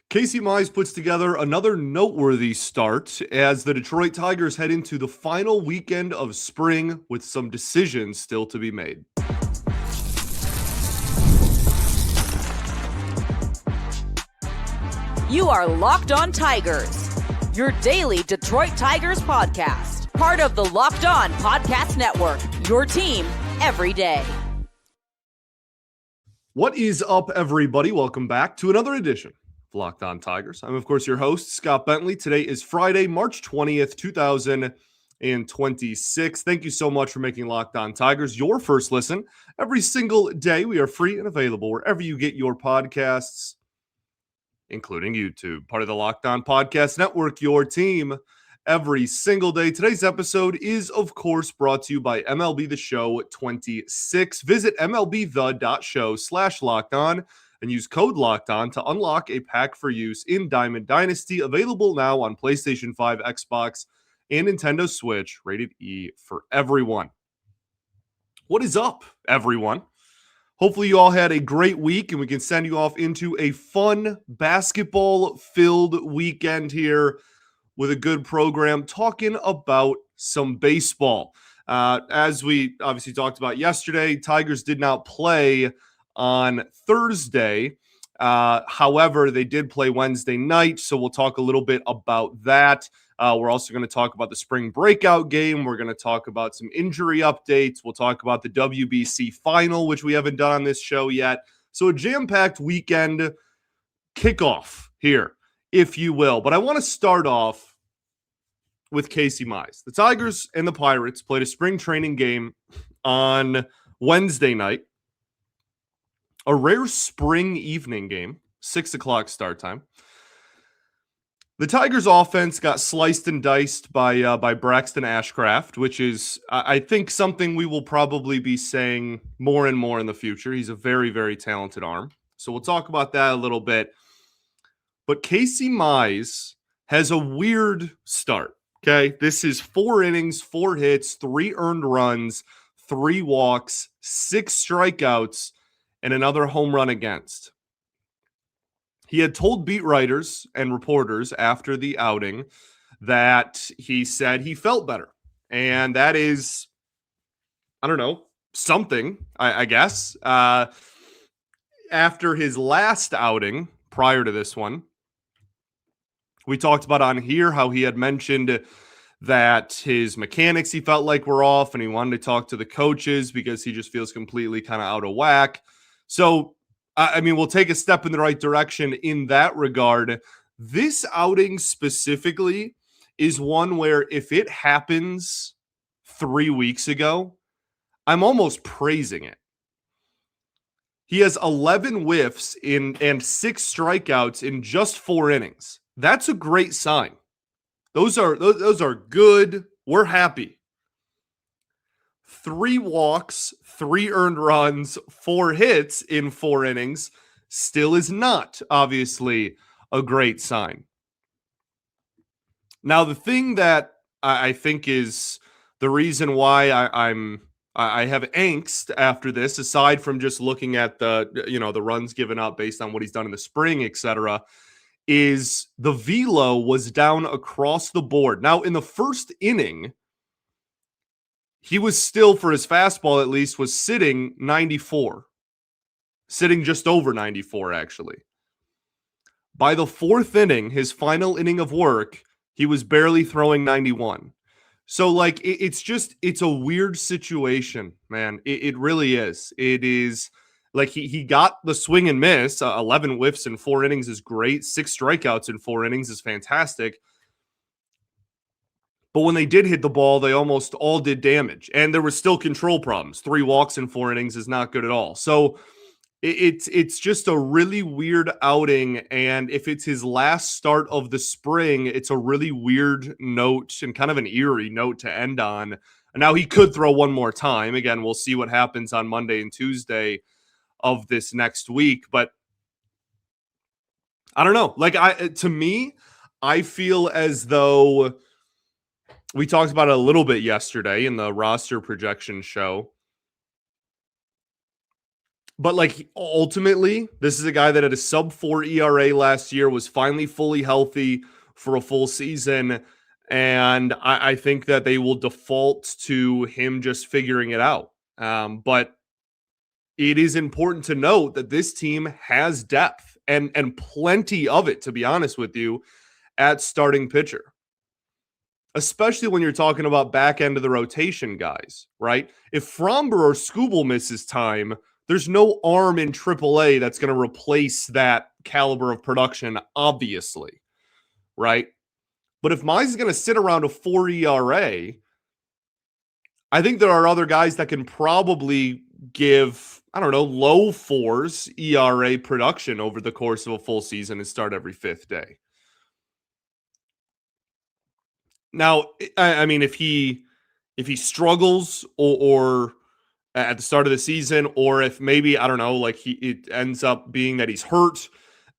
Casey Mize puts together another noteworthy start as the Detroit Tigers head into the final weekend of spring with some decisions still to be made. You are Locked On Tigers, your daily Detroit Tigers podcast. Part of the Locked On Podcast Network, your team every day. What is up, everybody? Welcome back to another edition of Locked On Tigers. I'm, of course, your host, Scott Bentley. Today is Friday, March 20th, 2026. Thank you so much for making Locked On Tigers your first listen every single day. We are free and available wherever you get your podcasts, including YouTube, part of the Locked On Podcast Network, your team every single day. Today's episode is, of course, brought to you by MLB The Show 26. Visit MLBThe.show/LockedOn and use code LockedOn to unlock a pack for use in Diamond Dynasty, available now on PlayStation 5, Xbox, and Nintendo Switch, rated E for everyone. What is up, everyone? Hopefully you all had a great week and we can send you off into a fun basketball-filled weekend here with a good program talking about some baseball. As we obviously talked about yesterday, Tigers did not play on Thursday. However, they did play Wednesday night, so we'll talk a little bit about that. We're also going to talk about the spring breakout game. We're going to talk about some injury updates. We'll talk about the WBC final, which we haven't done on this show yet. So a jam-packed weekend kickoff here, if you will. But I want to start off with Casey Mize. The Tigers and the Pirates played a spring training game on Wednesday night. A rare spring evening game, 6 o'clock start time. The Tigers offense got sliced and diced by Braxton Ashcraft, which is, I think, something we will probably be saying more and more in the future. He's a very, very talented arm. So we'll talk about that a little bit. But Casey Mize has a weird start, okay? This is 4 innings, 4 hits, 3 earned runs, 3 walks, 6 strikeouts, and another home run against. He had told beat writers and reporters after the outing that he said he felt better. And that is, I don't know, something, I guess. After his last outing, prior to this one, we talked about on here how he had mentioned that his mechanics he felt like were off and he wanted to talk to the coaches because he just feels completely kind of out of whack. So, I mean, we'll take a step in the right direction in that regard. This outing specifically is one where if it happens 3 weeks ago, I'm almost praising it. He has 11 whiffs and 6 strikeouts in just 4 innings. That's a great sign. Those are good. We're happy. 3 walks, 3 earned runs, 4 hits in 4 innings still is not, obviously, a great sign. Now, the thing that I think is the reason why I have angst after this, aside from just looking at the runs given up based on what he's done in the spring, etc., is the velo was down across the board. Now, in the first inning, he was still, for his fastball at least, was sitting 94. Sitting just over 94, actually. By the 4th inning, his final inning of work, he was barely throwing 91. So, like, it's a weird situation, man. It really is. It is, like, he got the swing and miss. 11 whiffs in 4 innings is great. 6 strikeouts in 4 innings is fantastic. But when they did hit the ball, they almost all did damage. And there were still control problems. 3 walks in 4 innings is not good at all. So it's just a really weird outing. And if it's his last start of the spring, it's a really weird note and kind of an eerie note to end on. Now, he could throw one more time. Again, we'll see what happens on Monday and Tuesday of this next week. But I don't know. Like, to me, I feel as though we talked about it a little bit yesterday in the roster projection show. But like ultimately, this is a guy that had a sub-4 ERA last year, was finally fully healthy for a full season. And I think that they will default to him just figuring it out. But it is important to note that this team has depth and plenty of it, to be honest with you, at starting pitcher. Especially when you're talking about back end of the rotation guys, right? If Fromber or Skubal misses time, there's no arm in AAA that's going to replace that caliber of production, obviously, right? But if Mize is going to sit around a 4 ERA, I think there are other guys that can probably give, I don't know, low 4s ERA production over the course of a full season and start every 5th day. Now, I mean, if he struggles or at the start of the season, or if maybe, I don't know, like it ends up being that he's hurt.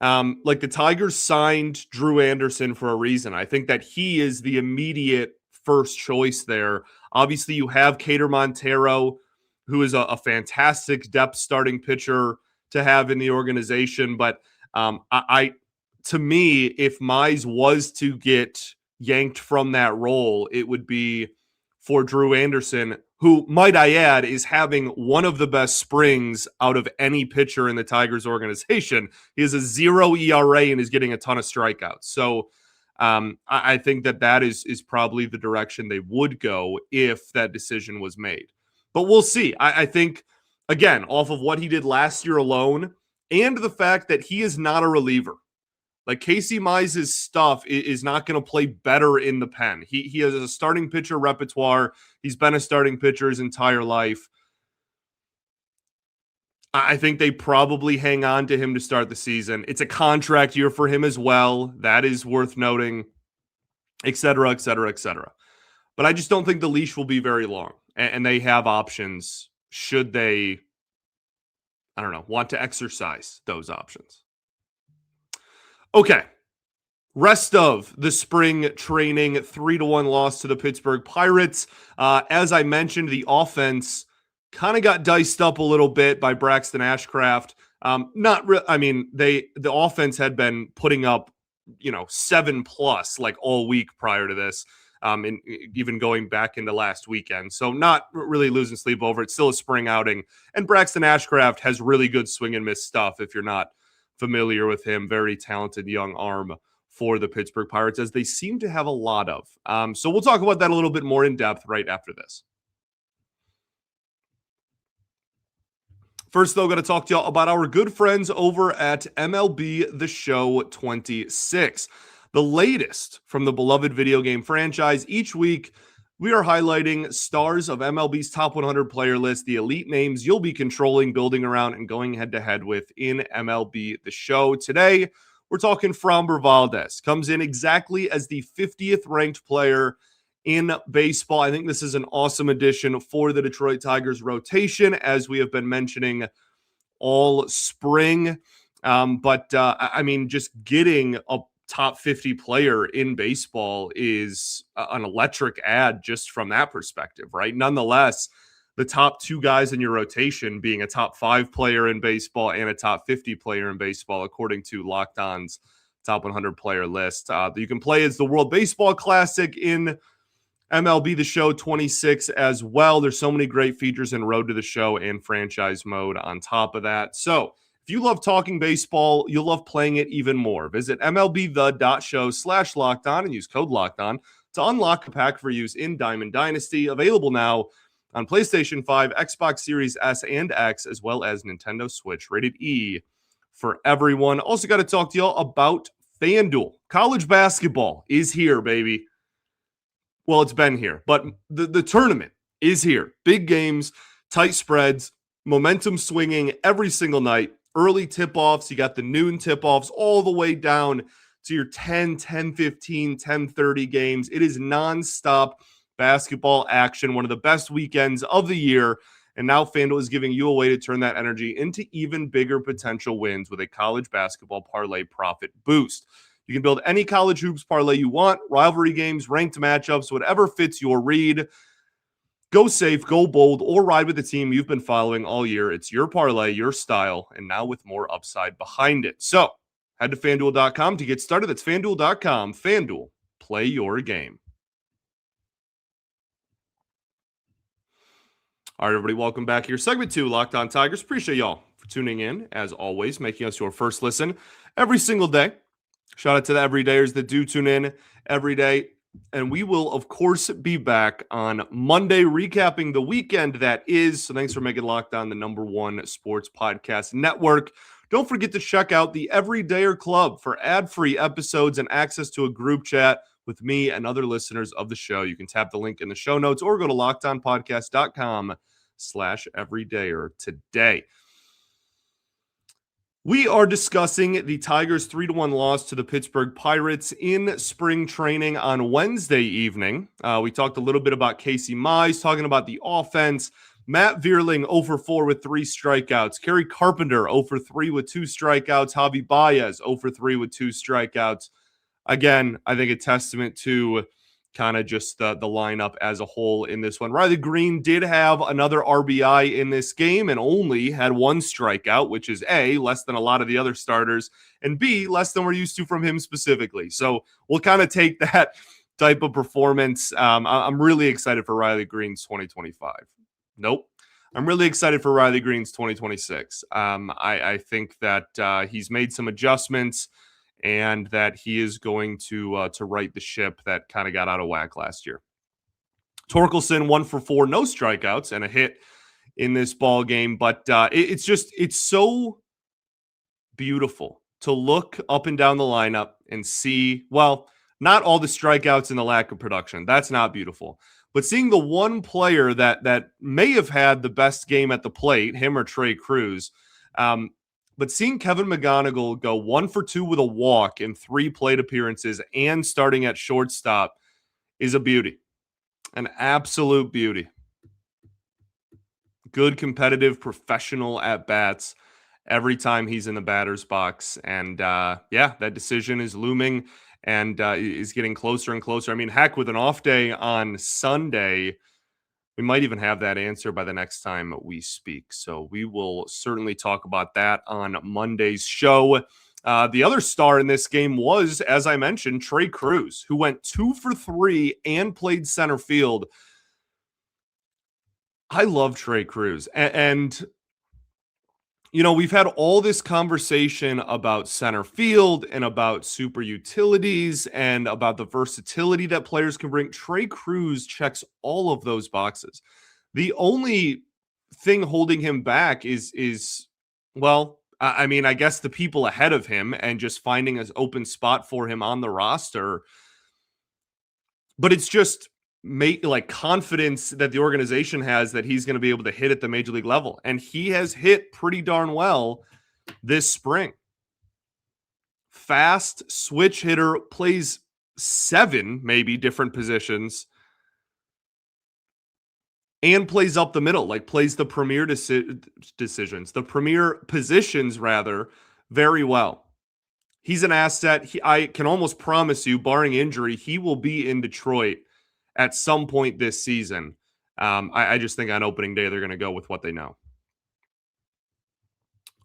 Like the Tigers signed Drew Anderson for a reason. I think that he is the immediate first choice there. Obviously, you have Cater Montero, who is a fantastic depth starting pitcher to have in the organization. But to me, if Mize was to get yanked from that role, it would be for Drew Anderson, who, might I add, is having one of the best springs out of any pitcher in the Tigers organization. He has a 0 ERA and is getting a ton of strikeouts. So I think that is probably the direction they would go if that decision was made. But we'll see. I think, again, off of what he did last year alone and the fact that he is not a reliever. Like Casey Mize's stuff is not going to play better in the pen. He has a starting pitcher repertoire. He's been a starting pitcher his entire life. I think they probably hang on to him to start the season. It's a contract year for him as well. That is worth noting, et cetera, et cetera, et cetera. But I just don't think the leash will be very long. And they have options should they, I don't know, want to exercise those options. Okay, rest of the spring training, 3-1 loss to the Pittsburgh Pirates. As I mentioned, the offense kind of got diced up a little bit by Braxton Ashcraft. The offense had been putting up, 7+ like all week prior to this, and even going back into last weekend. So not really losing sleep over it. Still a spring outing. And Braxton Ashcraft has really good swing and miss stuff if you're not familiar with him. Very talented young arm for the Pittsburgh Pirates, as they seem to have a lot of. So we'll talk about that a little bit more in depth right after this. First, though, going to talk to y'all about our good friends over at MLB The Show 26, the latest from the beloved video game franchise. Each week, we are highlighting stars of MLB's top 100 player list, the elite names you'll be controlling, building around, and going head-to-head with in MLB The Show. Today, we're talking Framber Valdez. Comes in exactly as the 50th ranked player in baseball. I think this is an awesome addition for the Detroit Tigers rotation, as we have been mentioning all spring. Just getting a top 50 player in baseball is an electric ad just from that perspective, right? Nonetheless, the top 2 guys in your rotation being a top 5 player in baseball and a top 50 player in baseball, according to Locked On's top 100 player list. You can play as the World Baseball Classic in MLB The Show 26 as well. There's so many great features in Road to the Show and franchise mode on top of that. So if you love talking baseball, you'll love playing it even more. Visit MLBThe.show/lockedon and use code LOCKEDON to unlock a pack for use in Diamond Dynasty. Available now on PlayStation 5, Xbox Series S and X, as well as Nintendo Switch. Rated E for everyone. Also got to talk to y'all about FanDuel. College basketball is here, baby. Well, it's been here, but the tournament is here. Big games, tight spreads, momentum swinging every single night. Early tip-offs, you got the noon tip-offs all the way down to your 10, 10:15, 10:30 games. It is nonstop basketball action, one of the best weekends of the year. And now FanDuel is giving you a way to turn that energy into even bigger potential wins with a college basketball parlay profit boost. You can build any college hoops parlay you want, rivalry games, ranked matchups, whatever fits your read. Go safe, go bold, or ride with the team you've been following all year. It's your parlay, your style, and now with more upside behind it. So head to FanDuel.com to get started. That's FanDuel.com. FanDuel, play your game. All right, everybody, welcome back here. Segment 2, Locked On Tigers. Appreciate y'all for tuning in, as always, making us your first listen every single day. Shout out to the everydayers that do tune in every day. And we will, of course, be back on Monday recapping the weekend that is. So thanks for making Locked On the #1 sports podcast network. Don't forget to check out the Everydayer Club for ad-free episodes and access to a group chat with me and other listeners of the show. You can tap the link in the show notes or go to lockedonpodcast.com/everydayer today. We are discussing the Tigers' 3-1 loss to the Pittsburgh Pirates in spring training on Wednesday evening. We talked a little bit about Casey Mize, talking about the offense. Matt Vierling 0 for 4 with 3 strikeouts. Kerry Carpenter 0 for 3 with 2 strikeouts. Javi Baez 0 for 3 with 2 strikeouts. Again, I think a testament to kind of just the lineup as a whole in this one. Riley Greene did have another RBI in this game and only had 1 strikeout, which is A, less than a lot of the other starters, and B, less than we're used to from him specifically. So we'll kind of take that type of performance. I'm really excited for Riley Greene's 2025. Nope. I'm really excited for Riley Greene's 2026. I think that he's made some adjustments and that he is going to right the ship that kind of got out of whack last year. Torkelson 1 for 4, no strikeouts and a hit in this ball game, but it's so beautiful to look up and down the lineup and see, well, not all the strikeouts and the lack of production. That's not beautiful. But seeing the one player that may have had the best game at the plate, him or Trey Cruz, but seeing Kevin McGonigle go 1 for 2 with a walk in 3 plate appearances and starting at shortstop is a beauty. An absolute beauty. Good, competitive, professional at-bats every time he's in the batter's box. And, that decision is looming and is getting closer and closer. I mean, heck, with an off day on Sunday, we might even have that answer by the next time we speak. So we will certainly talk about that on Monday's show. The other star in this game was, as I mentioned, Trey Cruz, who went 2 for 3 and played center field. I love Trey Cruz. And you know, we've had all this conversation about center field and about super utilities and about the versatility that players can bring. Trey Cruz checks all of those boxes. The only thing holding him back is I guess the people ahead of him and just finding an open spot for him on the roster. But it's just confidence that the organization has that he's going to be able to hit at the major league level. And he has hit pretty darn well this spring. Fast switch hitter, plays 7 maybe different positions and plays up the middle, plays the premier decisions, the premier positions rather, very well. He's an asset. I can almost promise you, barring injury, he will be in Detroit at some point this season. I just think on opening day, they're going to go with what they know.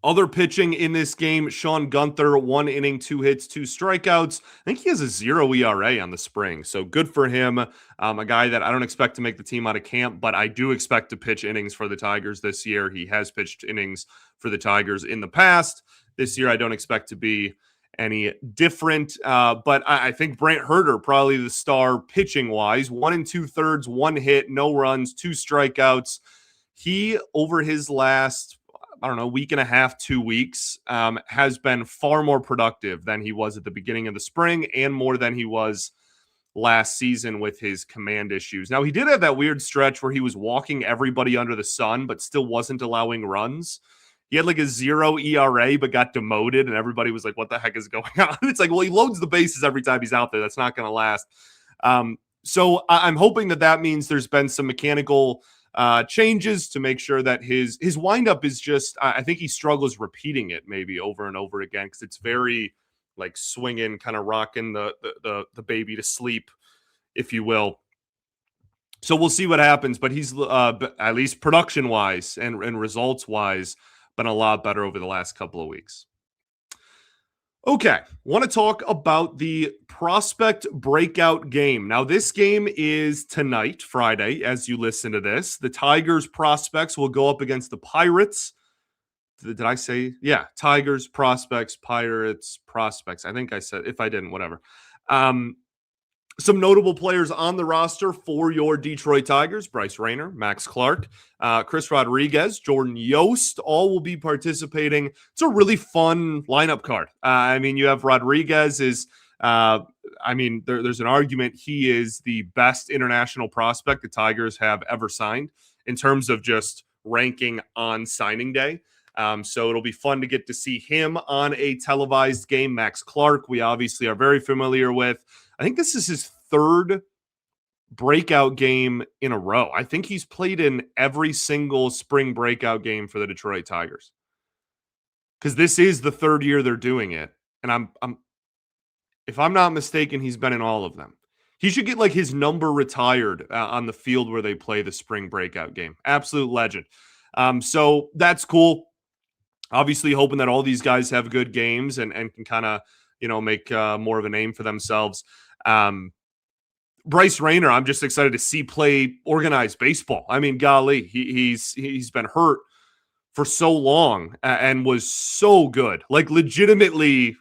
Other pitching in this game, Sean Gunther, 1 inning, 2 hits, 2 strikeouts. I think he has a 0 ERA on the spring, so good for him. A guy that I don't expect to make the team out of camp, but I do expect to pitch innings for the Tigers this year. He has pitched innings for the Tigers in the past. This year, I don't expect to be any different, but I think Brant Herter, probably the star pitching-wise, 1 2/3, 1 hit, no runs, 2 strikeouts. He, over his last, week and a half, 2 weeks, has been far more productive than he was at the beginning of the spring and more than he was last season with his command issues. Now, he did have that weird stretch where he was walking everybody under the sun, but still wasn't allowing runs. He had a 0 ERA, but got demoted, and everybody was like, what the heck is going on? It's well, he loads the bases every time he's out there. That's not going to last. So I'm hoping that means there's been some mechanical changes to make sure that his windup is just, I think he struggles repeating it maybe over and over again because it's very swinging, kind of rocking the baby to sleep, if you will. So we'll see what happens, but he's at least production-wise and results-wise been a lot better over the last couple of weeks. Okay, want to talk about the prospect breakout game. Now, this game is tonight, Friday, as you listen to this. The Tigers prospects will go up against the Pirates. Did I say? Yeah, Tigers, prospects, Pirates, prospects. I think I said, if I didn't, whatever. Some notable players on the roster for your Detroit Tigers: Bryce Rayner, Max Clark, Chris Rodriguez, Jordan Yost, all will be participating. It's a really fun lineup card. You have Rodriguez there's an argument he is the best international prospect the Tigers have ever signed in terms of just ranking on signing day. So it'll be fun to get to see him on a televised game. Max Clark, we obviously are very familiar with. I think this is his third breakout game in a row. I think he's played in every single spring breakout game for the Detroit Tigers, because this is the third year they're doing it. And I'm if I'm not mistaken, he's been in all of them. He should get like his number retired on the field where they play the spring breakout game. Absolute legend. So that's cool. Obviously hoping that all these guys have good games and can kind of, make more of a name for themselves. Bryce Rayner, I'm just excited to see play organized baseball. I mean, golly, he's been hurt for so long and was so good. Like, legitimately,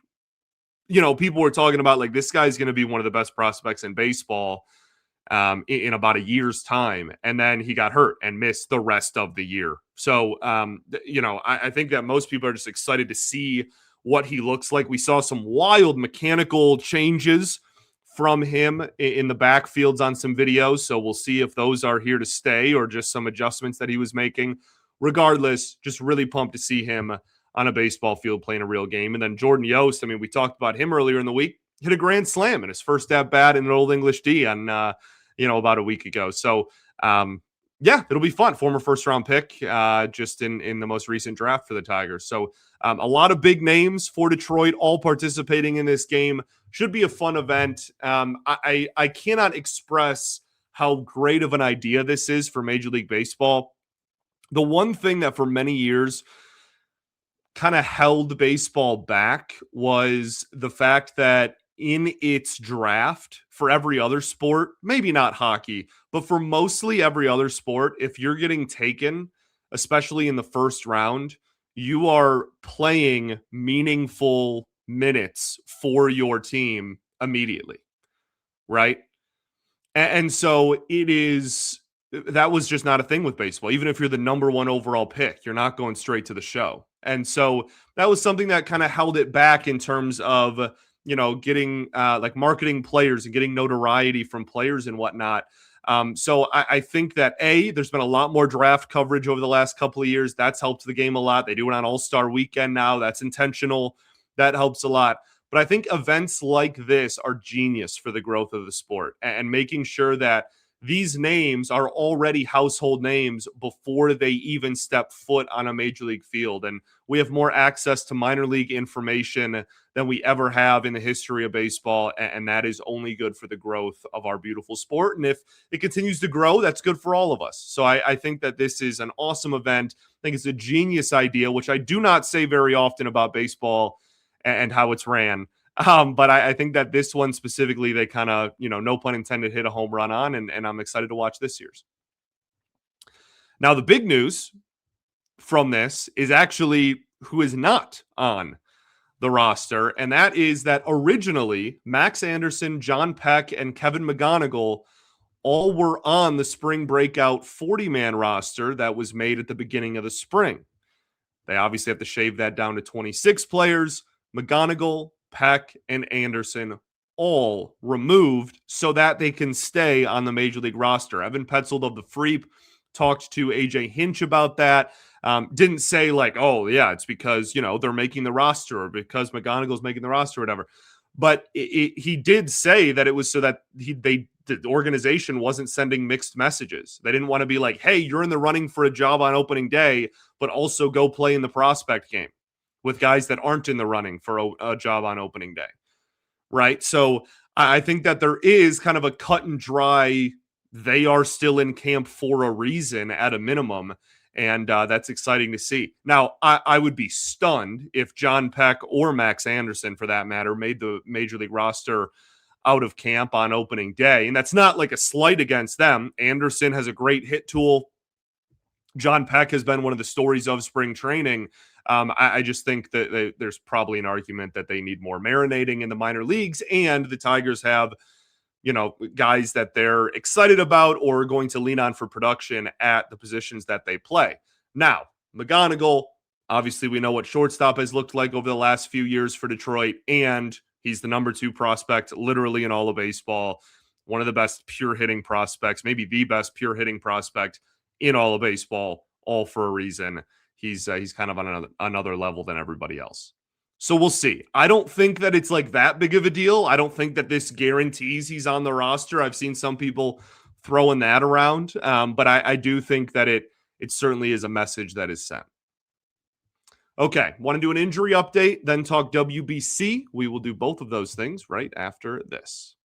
people were talking about, like, this guy's going to be one of the best prospects in baseball in about a year's time. And then he got hurt and missed the rest of the year. So, I think that most people are just excited to see what he looks like. We saw some wild mechanical changes from him in the backfields on some videos. So we'll see if those are here to stay or just some adjustments that he was making. Regardless, just really pumped to see him on a baseball field playing a real game. And then Jordan Yost, we talked about him earlier in the week, hit a grand slam in his first at bat in an Old English D on, about a week ago. So, it'll be fun. Former first-round pick just in the most recent draft for the Tigers. So a lot of big names for Detroit all participating in this game. Should be a fun event. I cannot express how great of an idea this is for Major League Baseball. The one thing that for many years kind of held baseball back was the fact that in its draft for every other sport, maybe not hockey, but for mostly every other sport, if you're getting taken, especially in the first round, you are playing meaningful minutes for your team immediately, right? And so that was just not a thing with baseball. Even if you're the number one overall pick, you're not going straight to the show. And so that was something that kind of held it back in terms of, getting marketing players and getting notoriety from players and whatnot. So I think that there's been a lot more draft coverage over the last couple of years. That's helped the game a lot. They do it on All-Star Weekend now. That's intentional. That helps a lot. But I think events like this are genius for the growth of the sport and making sure that these names are already household names before they even step foot on a major league field. And we have more access to minor league information than we ever have in the history of baseball. And that is only good for the growth of our beautiful sport. And if it continues to grow, that's good for all of us. So I think that this is an awesome event. I think it's a genius idea, which I do not say very often about baseball and how it's ran. But I think that this one specifically, they kind of, no pun intended, hit a home run on, and I'm excited to watch this year's. Now, the big news from this is actually who is not on the roster, and that is that originally Max Anderson, John Peck, and Kevin McGonigle all were on the spring breakout 40-man roster that was made at the beginning of the spring. They obviously have to shave that down to 26 players. McGonigle, Peck, and Anderson all removed so that they can stay on the Major League roster. Evan Petzold of the Freep talked to AJ Hinch about that. Didn't say like, oh, yeah, it's because, they're making the roster or because McGonigle's making the roster or whatever. But he did say that it was so that the organization wasn't sending mixed messages. They didn't want to be like, hey, you're in the running for a job on opening day, but also go play in the prospect game with guys that aren't in the running for a job on opening day, right? So I think that there is kind of a cut and dry they are still in camp for a reason at a minimum. And that's exciting to see. Now, I would be stunned if John Peck or Max Anderson, for that matter, made the Major League roster out of camp on opening day. And that's not like a slight against them. Anderson has a great hit tool. John Peck has been one of the stories of spring training. I just think that there's probably an argument that they need more marinating in the minor leagues, and the Tigers have, guys that they're excited about or going to lean on for production at the positions that they play. Now, McGonigle, obviously we know what shortstop has looked like over the last few years for Detroit, and he's the number 2 prospect literally in all of baseball. One of the best pure hitting prospects, maybe the best pure hitting prospect in all of baseball, all for a reason. He's kind of on another level than everybody else. So we'll see. I don't think that it's like that big of a deal. I don't think that this guarantees he's on the roster. I've seen some people throwing that around, but I do think that it certainly is a message that is sent. Okay, want to do an injury update, then talk WBC? We will do both of those things right after this.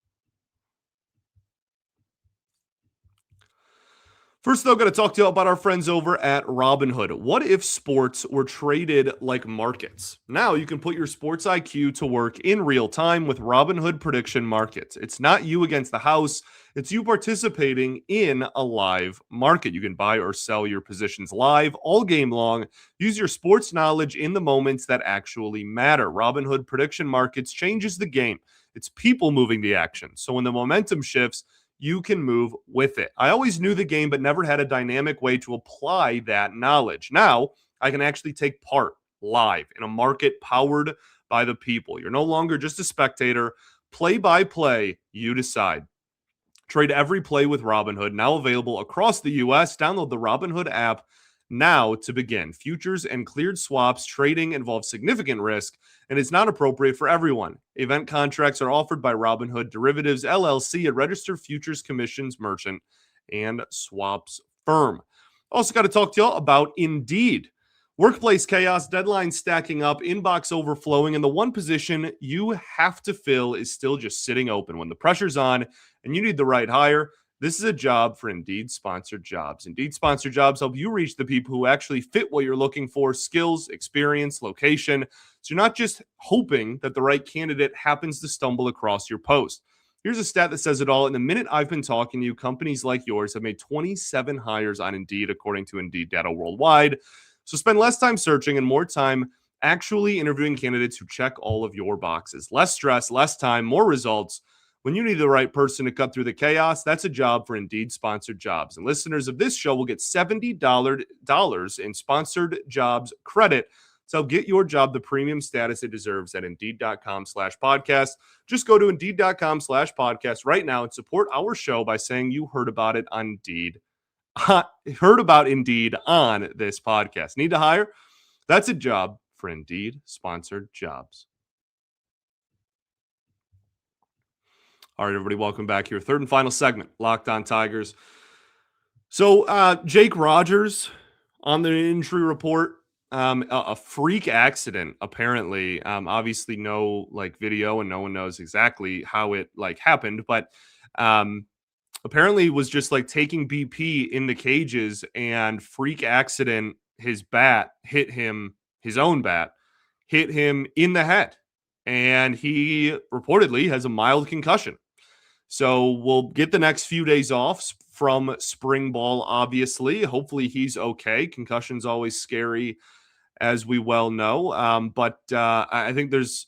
First, though, going to talk to you about our friends over at Robinhood. What if sports were traded like markets? Now you can put your sports IQ to work in real time with Robinhood prediction markets. It's not you against the house. It's you participating in a live market. You can buy or sell your positions live all game long. Use your sports knowledge in the moments that actually matter. Robinhood prediction markets changes the game. It's people moving the action. So when the momentum shifts, you can move with it. I always knew the game, but never had a dynamic way to apply that knowledge. Now I can actually take part live in a market powered by the people. You're no longer just a spectator. Play by play, you decide. Trade every play with Robinhood, now available across the U.S. Download the Robinhood app now to begin. Futures and cleared swaps trading involves significant risk and is not appropriate for everyone. Event contracts are offered by Robinhood Derivatives LLC, a registered futures commissions merchant and swaps firm. Also got to talk to y'all about Indeed. Workplace chaos, deadlines stacking up, inbox overflowing, and the one position you have to fill is still just sitting open. When the pressure's on and you need the right hire, this is a job for Indeed sponsored jobs. Indeed sponsored jobs help you reach the people who actually fit what you're looking for: skills, experience, location. So you're not just hoping that the right candidate happens to stumble across your post. Here's a stat that says it all. In the minute I've been talking to you, companies like yours have made 27 hires on Indeed, according to Indeed data worldwide. So spend less time searching and more time actually interviewing candidates who check all of your boxes. Less stress, less time, more results. When you need the right person to cut through the chaos, that's a job for Indeed sponsored jobs. And listeners of this show will get $70 in sponsored jobs credit. So get your job the premium status it deserves at Indeed.com/podcast. Just go to Indeed.com/podcast right now and support our show by saying you heard about it on Indeed. Heard about Indeed on this podcast. Need to hire? That's a job for Indeed sponsored jobs. All right, everybody, welcome back here. Third and final segment, Locked On Tigers. So Jake Rogers on the injury report, a freak accident, apparently. Obviously no video and no one knows exactly how it happened, but apparently was just taking BP in the cages, and freak accident, his bat hit him, his own bat hit him in the head, and he reportedly has a mild concussion. So we'll get the next few days off from spring ball, obviously. Hopefully he's okay. Concussion's always scary, as we well know. But I think there's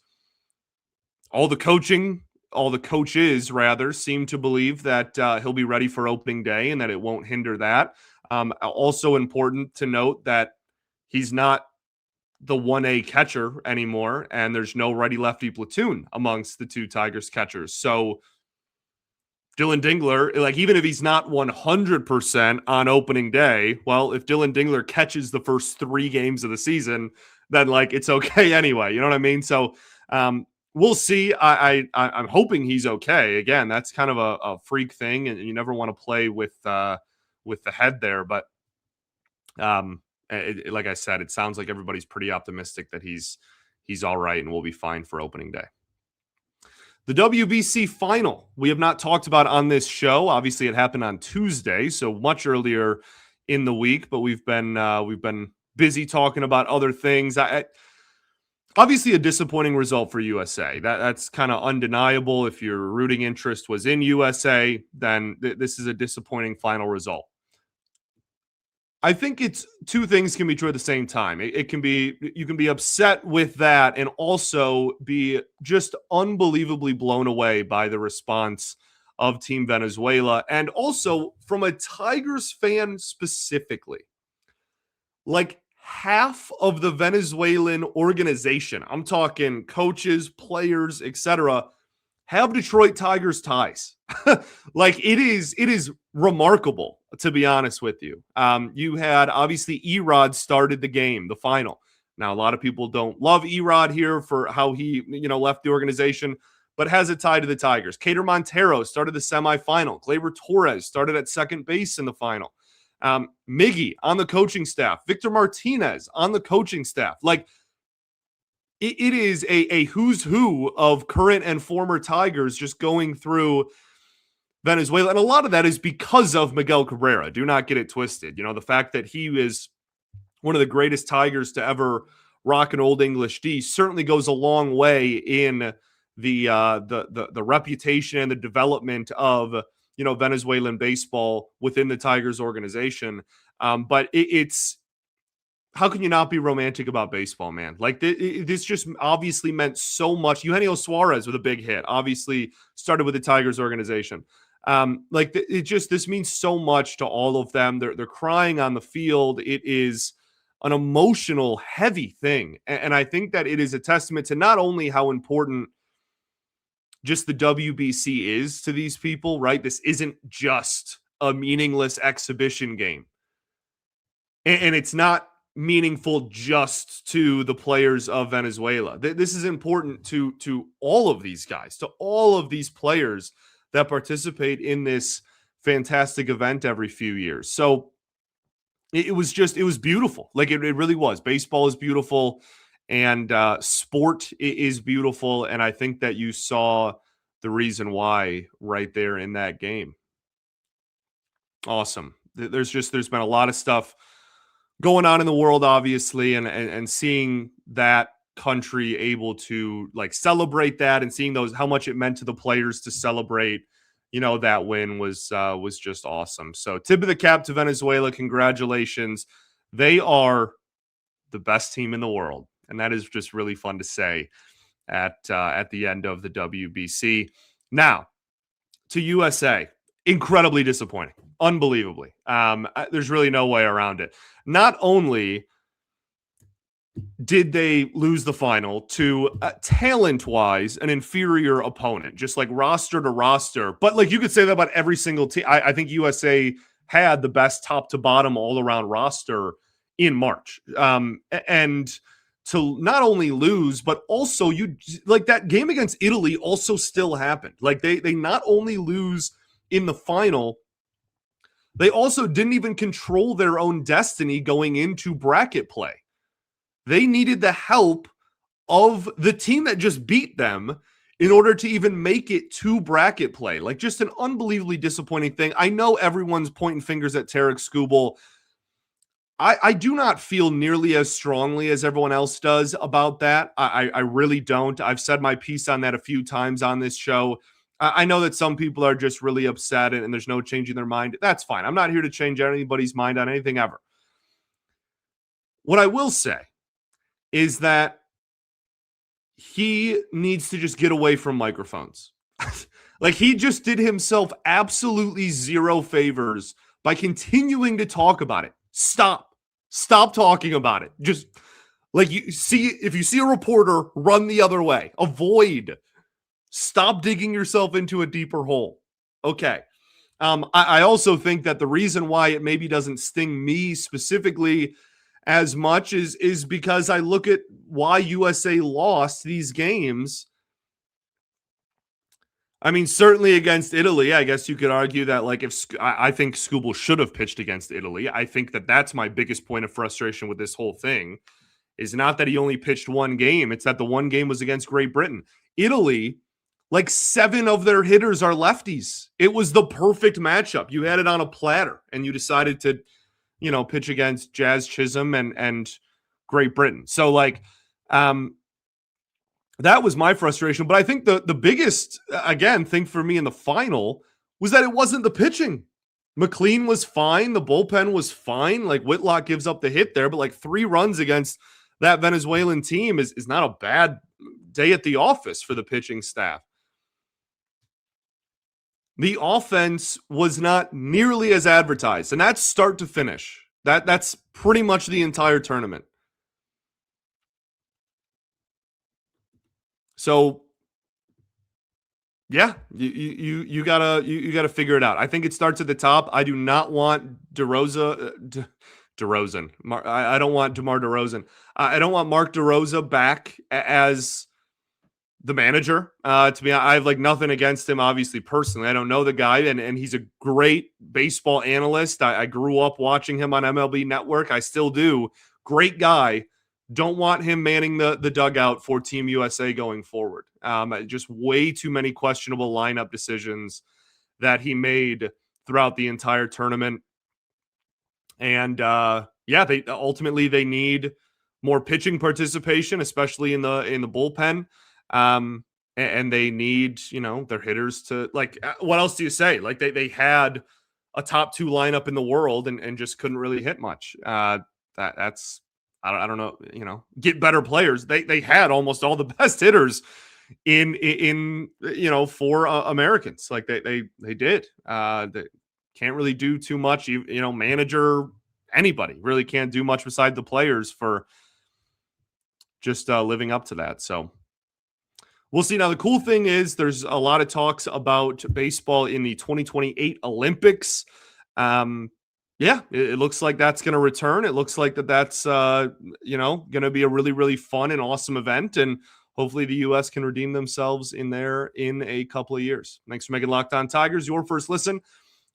all the coaches rather seem to believe that he'll be ready for opening day and that it won't hinder that. Also important to note that he's not the 1A catcher anymore, and there's no righty-lefty platoon amongst the two Tigers catchers. So Dylan Dingler, even if he's not 100% on opening day, well, if Dylan Dingler catches the first 3 games of the season, then it's okay anyway. You know what I mean? So we'll see. I'm hoping he's okay. Again, that's kind of a freak thing, and you never want to play with the head there. But like I said, it sounds like everybody's pretty optimistic that he's all right and will be fine for opening day. The WBC final, we have not talked about on this show. Obviously, it happened on Tuesday, so much earlier in the week, but we've been busy talking about other things. Obviously, a disappointing result for USA. That's kind of undeniable. If your rooting interest was in USA, then this is a disappointing final result. I think it's two things can be true at the same time. It can be, you can be upset with that and also be just unbelievably blown away by the response of Team Venezuela. And also from a Tigers fan specifically, like half of the Venezuelan organization, I'm talking coaches, players, etc., have Detroit Tigers ties. Like it is remarkable, to be honest with you. You had obviously Erod started the game, the final. Now a lot of people don't love Erod here for how he left the organization, but has a tie to the Tigers. Cater Montero started the semifinal. Gleyber Torres started at second base in the final. Miggy on the coaching staff. Victor Martinez on the coaching staff. Like it is a who's who of current and former Tigers just going through Venezuela. And a lot of that is because of Miguel Cabrera. Do not get it twisted. The fact that he is one of the greatest Tigers to ever rock an Old English D certainly goes a long way in the reputation and the development of Venezuelan baseball within the Tigers organization. But it's how can you not be romantic about baseball, man? Like this just obviously meant so much. Eugenio Suarez with a big hit, obviously started with the Tigers organization. This means so much to all of them. They're crying on the field. It is an emotional, heavy thing. And I think that it is a testament to not only how important just the WBC is to these people, right? This isn't just a meaningless exhibition game. And it's not meaningful just to the players of Venezuela. This is important to all of these guys, to all of these players that participate in this fantastic event every few years. So it was beautiful. Like it really was. Baseball is beautiful and sport is beautiful. And I think that you saw the reason why right there in that game. Awesome. There's been a lot of stuff going on in the world, obviously, and seeing that country able to like celebrate that and seeing how much it meant to the players to celebrate, that win was just awesome. So tip of the cap to Venezuela. Congratulations. They are the best team in the world. And that is just really fun to say at the end of the WBC. Now to USA, incredibly disappointing. Unbelievably. There's really no way around it. Not only did they lose the final to talent-wise an inferior opponent, just like roster to roster, but like you could say that about every single team. I think USA had the best top to bottom all-around roster in March. And to not only lose, but also that game against Italy also still happened. Like they not only lose in the final, they also didn't even control their own destiny going into bracket play. They needed the help of the team that just beat them in order to even make it to bracket play. Like just an unbelievably disappointing thing. I know everyone's pointing fingers at Tarek Skubal. I do not feel nearly as strongly as everyone else does about that. I really don't. I've said my piece on that a few times on this show. I know that some people are just really upset and there's no changing their mind. That's fine. I'm not here to change anybody's mind on anything ever. What I will say is that he needs to just get away from microphones. Like he just did himself absolutely zero favors by continuing to talk about it. Stop talking about it. Just like if you see a reporter, run the other way. Avoid. Stop digging yourself into a deeper hole. Okay. I also think that the reason why it maybe doesn't sting me specifically as much is because I look at why USA lost these games. I mean, certainly against Italy, I guess you could argue that, like, I think Skubal should have pitched against Italy. I think that's my biggest point of frustration with this whole thing is not that he only pitched one game. It's that the one game was against Great Britain. Italy Like 7 of their hitters are lefties. It was the perfect matchup. You had it on a platter, and you decided to, pitch against Jazz Chisholm and Great Britain. So, like, that was my frustration. But I think the biggest, again, thing for me in the final was that it wasn't the pitching. McLean was fine. The bullpen was fine. Like, Whitlock gives up the hit there, but like 3 runs against that Venezuelan team is not a bad day at the office for the pitching staff. The offense was not nearly as advertised, and that's start to finish. That's pretty much the entire tournament. So, yeah, you gotta figure it out. I think it starts at the top. I do not want DeRozan. I don't want DeMar DeRozan. I don't want Mark DeRosa back as the manager. To be honest, I have like nothing against him, obviously, personally. I don't know the guy, and he's a great baseball analyst. I grew up watching him on MLB Network. I still do. Great guy. Don't want him manning the dugout for Team USA going forward. Just way too many questionable lineup decisions that he made throughout the entire tournament. And they ultimately need more pitching participation, especially in the bullpen. And they need, their hitters to, like, what else do you say? Like, they had a top 2 lineup in the world and just couldn't really hit much. That's I don't know, get better players. They had almost all the best hitters in for Americans. Like, they did. They can't really do too much. Manager, anybody really can't do much beside the players for just living up to that. So we'll see. Now, the cool thing is there's a lot of talks about baseball in the 2028 Olympics. It looks like that's going to return. It looks like that's going to be a really, really fun and awesome event. And hopefully the U.S. can redeem themselves in there in a couple of years. Thanks for making Locked On Tigers your first listen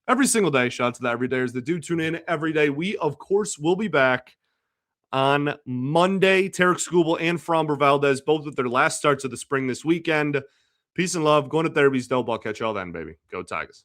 every single day. Shout out to the everydayers that do tune in every day. We, of course, will be back on Monday. Tarek Skubal and Framber Valdez, both with their last starts of the spring this weekend. Peace and love. Going to therapy's dope. I'll catch y'all then, baby. Go Tigers.